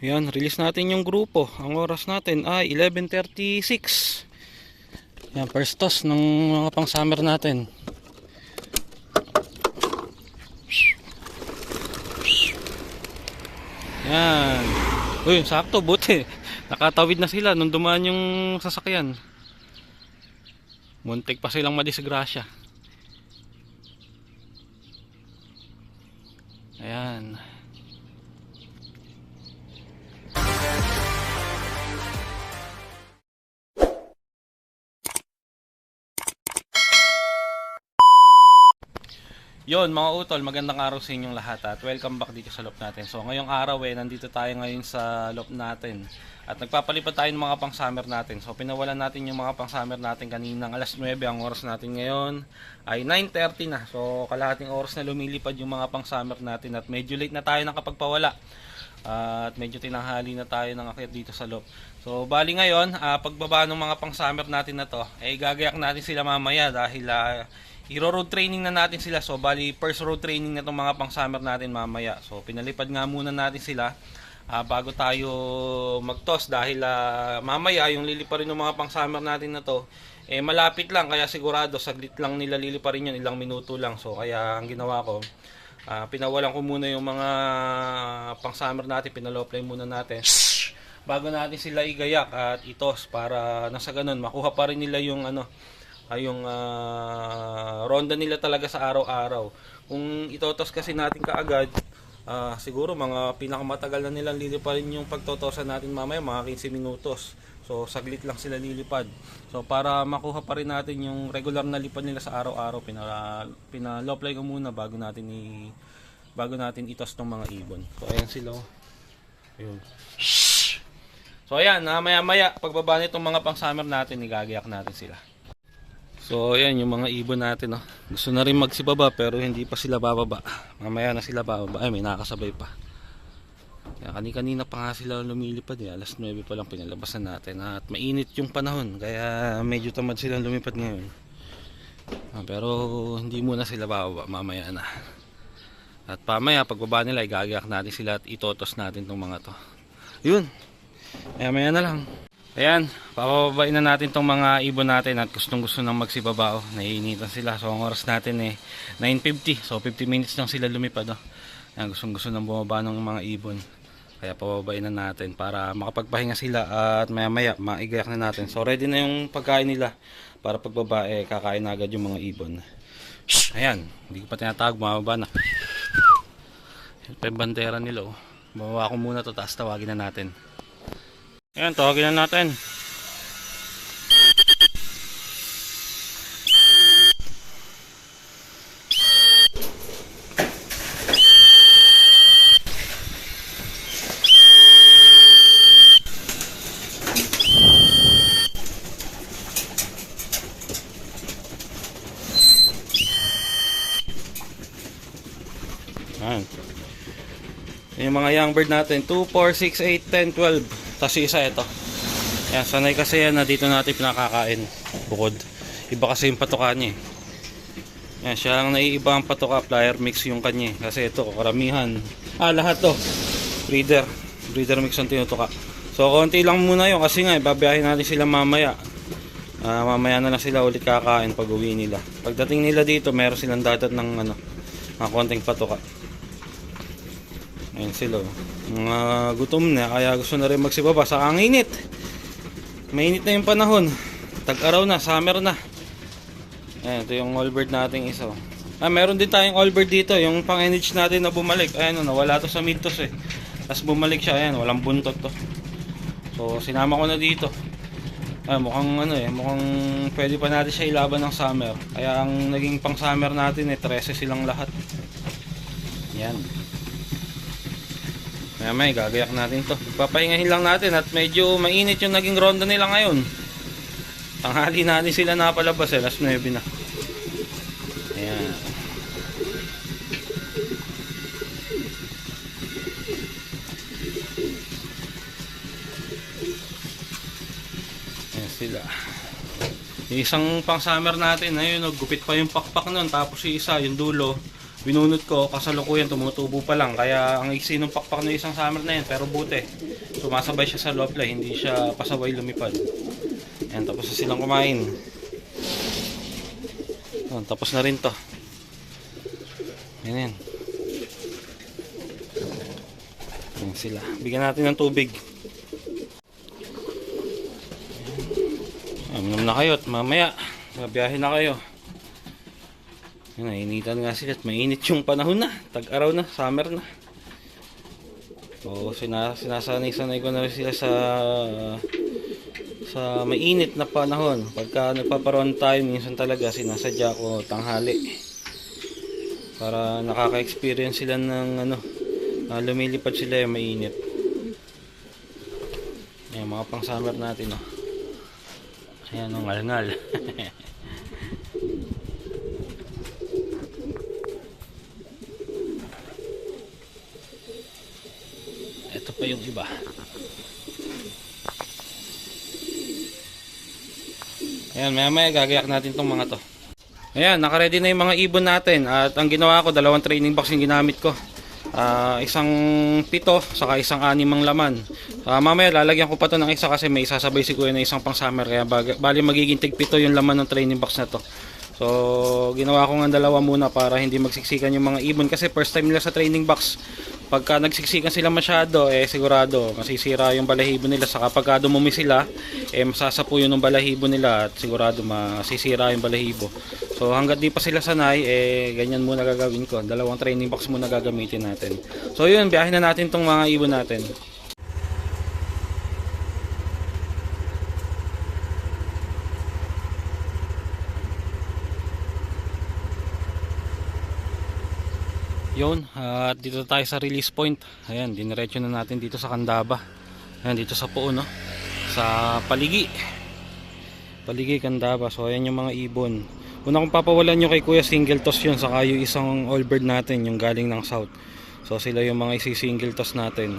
Yan, release natin yung grupo. Ang oras natin ay 11:36. Yan, first toss ng mga pang summer natin. Yan. Uy, sakto, buti. Nakatawid na sila nung dumaan yung sasakyan. Muntik pa silang madisgrasya. Ayan. Yon mga utol, magandang araw sa inyong lahat at welcome back dito sa loop natin. So ngayong araw nandito tayo ngayon sa loop natin at nagpapalipad tayo ng mga pang summer natin. So pinawalan natin yung mga pang summer natin kaninang alas 9. Ang oras natin ngayon ay 9:30 na. So kalahating oras na lumilipad yung mga pang summer natin at medyo late na tayo nakapagpawala. At medyo tinanghali na tayo ng akyat dito sa loop. So bali ngayon, pagbaba ng mga pang summer natin na to, gagayak natin sila mamaya dahil i-road training na natin sila. So bali first road training na itong mga pang summer natin mamaya. So pinalipad nga muna natin sila bago tayo mag-toss dahil mamaya yung liliparin ng mga pang summer natin na to malapit lang, kaya sigurado saglit lang nila liliparin yun, ilang minuto lang. So kaya ang ginawa ko, pinawalan ko muna yung mga pang summer natin, pinaloplay muna natin bago natin sila igayak at itos para nasa ganun makuha pa rin nila yung yung ronda nila talaga sa araw-araw. Kung itotos kasi natin kaagad, siguro mga pinakamatagal na nilang liliparin yung pagtotosan natin mamaya, mga 15 minutos. So saglit lang sila lilipad. So para makuha pa rin natin yung regular na lipad nila sa araw-araw, pinaloplay ko muna bago natin itos ng mga ibon. So ayan sila. Ayun. So ayan, maya-maya pagbaba nitong mga pang summer natin, igagayak natin sila. So ayan yung mga ibon natin, gusto na rin magsibaba pero hindi pa sila bababa. Mamaya na sila bababa. Ay, may nakasabay pa. Kaya kanina pa nga sila lumilipad alas 9 pa lang pinalabasan natin at mainit yung panahon kaya medyo tamad silang lumipad ngayon. Pero hindi muna sila bababa, mamaya na. At pamaya pagbaba nila igagayak natin sila at itotos natin tong mga to. Yun, maya na lang. Ayan, papababain na natin tong mga ibon natin at gustong gusto nang magsibaba. Naiinitan sila. So ang oras natin 9:50. So 50 minutes lang sila lumipad. Ayan, gustong gusto nang bumaba ng mga ibon. Kaya papabain na natin para makapagpahinga sila at maya maya maigayak na natin. So ready na yung pagkain nila para pagbaba kakain na agad yung mga ibon. Ayan, hindi ko pa tinatawag, mababa na. Ito yung bandera nila. Bawa ko muna to, taas tawagin na natin. Ayan, tawagin na natin. Ayan. Yung mga young bird natin, 2, 4, 6, 8, 10, 12. Tapos isa ito. Yan, sanay kasi yan na dito natin pinakakain bukod. Iba kasi yung patuka niya. Yan, siya lang naiiba ang patuka, flyer mix yung kanya. Kasi ito, karamihan. Lahat to. Breeder mix ang tinutuka. So, konti lang muna yun kasi nga, babiyahin natin sila mamaya. Mamaya na lang sila ulit kakain pag uwi nila. Pagdating nila dito, meron silang dadat ng konting patuka. Ayan sila, mga gutom na kaya gusto na rin magsibaba sa ang init. Mainit na yung panahon, tag-araw na, summer na. Ayan, ito yung allbird nating isa. Meron din tayong allbird dito, yung pang NH natin na bumalik. Ayan, nawala to sa midtos tapos bumalik siya, ayan, walang buntot to. So sinama ko na dito. Mukhang mukhang pwede pa natin siya ilaban ng summer. Kaya ang naging pang summer natin 13 silang lahat. Yan. May gagayak natin to. Papahingahin lang natin at medyo mainit yung naging ronda nila ngayon. Tanghali natin sila napalabas alas 9 na. Ayan. Ayan sila. Yung isang pang summer natin, ayun, gupit pa yung pakpak nun. Tapos yung isa, yung dulo, binunot ko, kasalukuyan tumutubo pa lang. Kaya ang iksi ng pakpak ng isang summer na yan, pero buti. Sumasabay siya sa low fly, hindi siya pasaway lumipad. Ayan, tapos na silang kumain. Ayan, tapos na rin to. Ayan, ayan. Ayan sila. Bigyan natin ng tubig. Ayan na kayo at mamaya mabiyahe na kayo. Ayan, nainitan nga sila at mainit yung panahon na. Tag-araw na, summer na. So sinasanay-sanay ko na rin sila sa mainit na panahon. Pagka nagpaparoon tayo, minsan talaga sinasadya ko tanghali para nakaka-experience sila ng lumilipad sila yung mainit. Ayan, mga pang summer natin, oh. Ayan, ngal-ngal. Ito pa yung iba. Ayan, maya gagayak natin tong mga to. Ayan, nakaready na yung mga ibon natin. At ang ginawa ko, 2 training box yung ginamit ko. Isang 7 saka isang 6 ang laman. Mamaya lalagyan ko pa to ng isa kasi may isasabay si kuya na isang pang summer. Kaya bali magiging tig 7 yung laman ng training box na to. So ginawa ko nga 2 muna para hindi magsiksikan yung mga ibon. Kasi first time nila sa training box. Pagka nagsiksikan sila masyado, sigurado masisira yung balahibo nila. Saka pagka dumumi sila, masasapo yun ng balahibo nila at sigurado masisira yung balahibo. So hanggat di pa sila sanay, ganyan muna gagawin ko. 2 training box muna gagamitin natin. So yun, biyahin na natin tong mga ibon natin. Yun, at dito tayo sa release point. Ayan, diniretso na natin dito sa Candaba. Ayan, dito sa Puo, no? Sa Paligi. Paligi, Candaba. So ayan yung mga ibon. Una kong papawalan nyo kay Kuya, single toss yun. Saka yung isang all bird natin, yung galing ng south. So sila yung mga isi-single toss natin.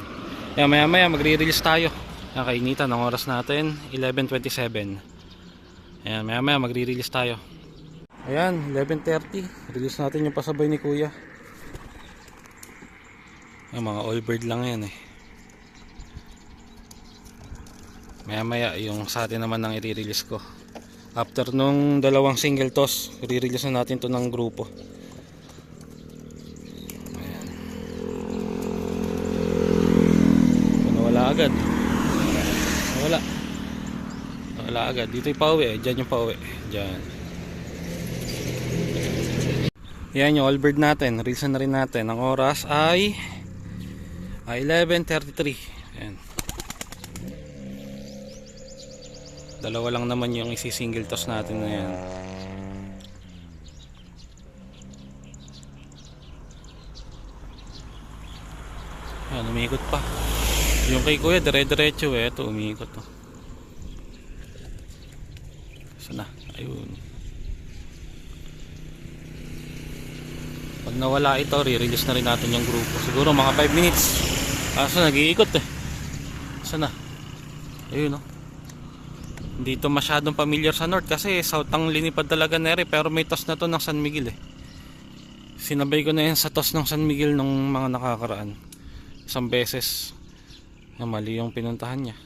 Ayan, maya magre-release tayo. Ayan, kainitan ang oras natin, 11:27. Ayan, maya magre-release tayo. Ayan, 11:30. Release natin yung pasabay ni Kuya. Ayan, mga all bird lang yan Maya yung sa atin naman ang i-release ko. After nung 2 single toss, i-release na natin to ng grupo. Ayan. Nawala agad. Nawala agad. Dito yung pauwi, dyan yung pauwi. Dyan. Yan yung all bird natin. Release na rin natin. Ang oras ay 11:33. Ayan. 2 lang naman yung isi-single toss natin na yan. Ayan, umiikot pa. Yung kay Kuya, dire-diretso ito, umiikot to. Sana, ayun. Pag nawala ito, re-release na rin natin yung grupo. Siguro mga 5 minutes. Kaso nag-iikot Sana. Ayun, no. Hindi ito masyadong familiar sa north kasi south ang linipad talaga nere, pero may toss na to ng San Miguel Sinabay ko na yan sa toss ng San Miguel nung mga nakakaraan. Isang beses na mali yung pinuntahan niya.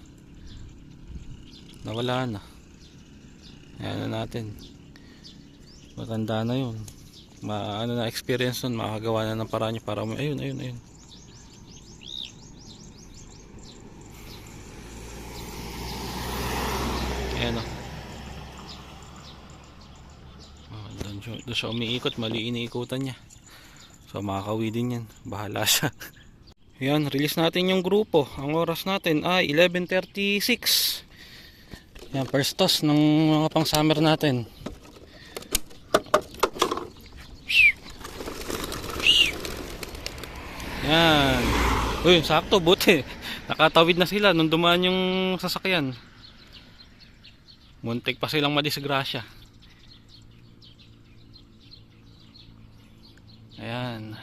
Nawala na. Ayan na natin. Matanda na yun. Ano na experience nun, makakagawa na ng paraan niya para ayun. Ayan o. Doon siya umiikot, mali iniikutan niya. So makakawi din yan, bahala siya. Ayan, release natin yung grupo. Ang oras natin ay 11:36. Ayan, first toss ng mga pang summer natin. Ayan. Uy, sakto, buti. Nakatawid na sila nung dumaan yung sasakyan. Muntik pa silang madisgrasya. Ayan.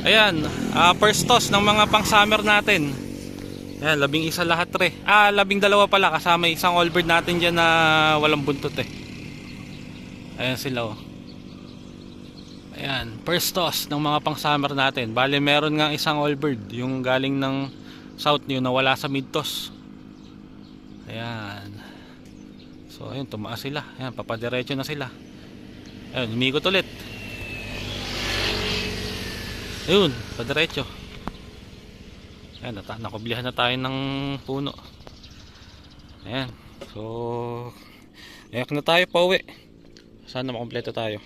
Ayan, first toss ng mga pang summer natin. Ayan, 11 lahat 12 pala kasama isang all bird natin dyan na walang buntot Ayan sila oh. Ayan, first toss ng mga pang summer natin. Bale meron nga isang allbird, yung galing ng south nyo na wala sa mid toss. Ayan. So ayun, tumaas sila. Ayan, papadiretso na sila. Ayun, umikot ulit. Ayun, padiretso. Ayan, nakublihan na tayo ng puno. Ayan. So ayak na tayo pauwi. Sana makumpleto tayo.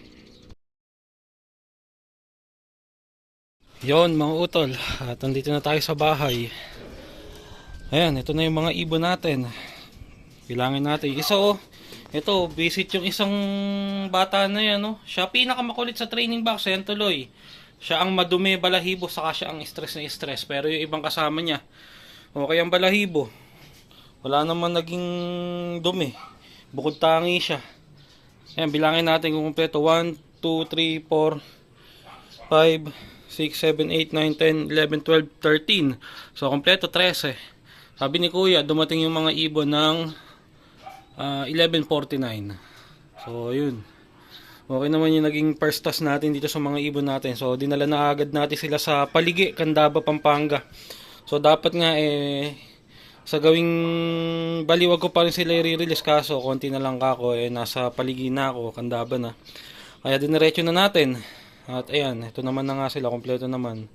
Yon mga utol, at nandito na tayo sa bahay. Ayan, ito na yung mga ibon natin. Bilangin natin. Isa oh, ito, visit yung isang bata na yan oh. Siya pinakamakulit sa training box, yan tuloy. Siya ang madumi, balahibo, saka siya ang stress na stress. Pero yung ibang kasama niya, okay ang balahibo. Wala naman naging dumi. Bukod tangi siya. Ayan, bilangin natin kung kumpleto. 1, 2, 3, 4, 5, 6, 7, 8, 9, 10, 11, 12, 13. So, kompleto 13. Sabi ni Kuya, dumating yung mga ibon ng 11:49. So, yun. Okay naman yung naging first toss natin dito sa mga ibon natin. So, dinala na agad natin sila sa Paligi, Candaba, Pampanga. So, dapat nga sa gawing baliwag ko pa rin sila i-release, kaso konti na lang kako nasa Paligi na ako, Candaba na. Kaya diniretso na natin. At ayan, ito naman na nga sila, kompleto naman.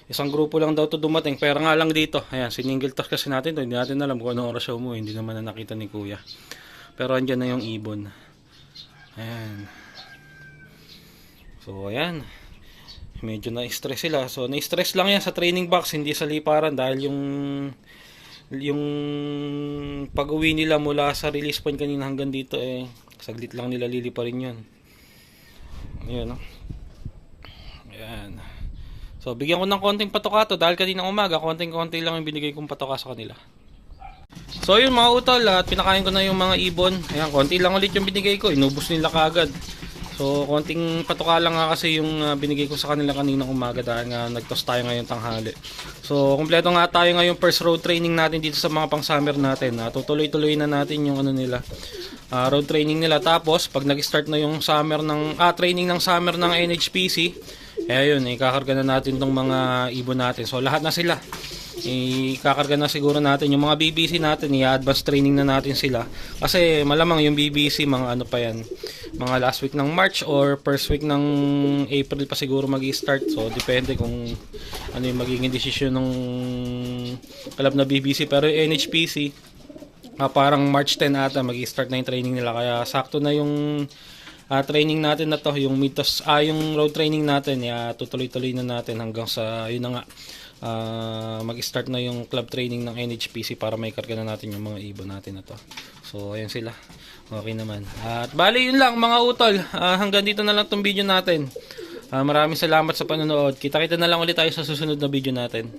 Isang grupo lang daw to dumating, pero nga lang dito. Ayan, sininggle toss kasi natin to, hindi natin alam kung anong oras siya umuwi, hindi naman na nakita ni Kuya. Pero andyan na yung ibon. Ayan. So ayan, medyo na-stress sila. So na-stress lang yan sa training box, hindi sa liparan, dahil yung pag-uwi nila mula sa release point kanina hanggang dito saglit lang nila liliparin yun. Ayan no. Ayan. So bigyan ko ng konting patoka to, dahil kanina umaga konting-konti lang yung binigay kong patoka sa kanila. So yun mga utol, at pinakain ko na yung mga ibon. Ayan, konti lang ulit yung binigay ko, inubos nila kaagad. So konting patoka lang nga kasi yung binigay ko sa kanila kanina umaga, dahil nga nagtos tayo ngayon tanghali. So kompleto nga tayo ngayong first road training natin dito sa mga pang summer natin. Tutuloy-tuloy na natin yung ano nila, road training nila. Tapos pag nag-start na yung summer ng training ng summer ng NHPC, ayun, ikakarga na natin tong mga ibon natin. So lahat na sila, ikakarga na siguro natin yung mga BBC natin, i-advance training na natin sila. Kasi malamang yung BBC mga ano pa yan, mga last week ng March or first week ng April pa siguro mag-i-start. So depende kung ano yung magiging desisyon ng club na BBC. Pero yung NHPC, parang March 10 ata mag-i-start na yung training nila. Kaya sakto na yung training natin na to, yung mitos, yung road training natin, tutuloy-tuloy na natin hanggang sa yun na nga, mag-start na yung club training ng NHPC para may karga na natin yung mga ibon natin na to. So ayun sila, okay naman. At bali yun lang mga utol, hanggang dito na lang tong video natin. Maraming salamat sa panonood. Kita-kita na lang ulit tayo sa susunod na video natin.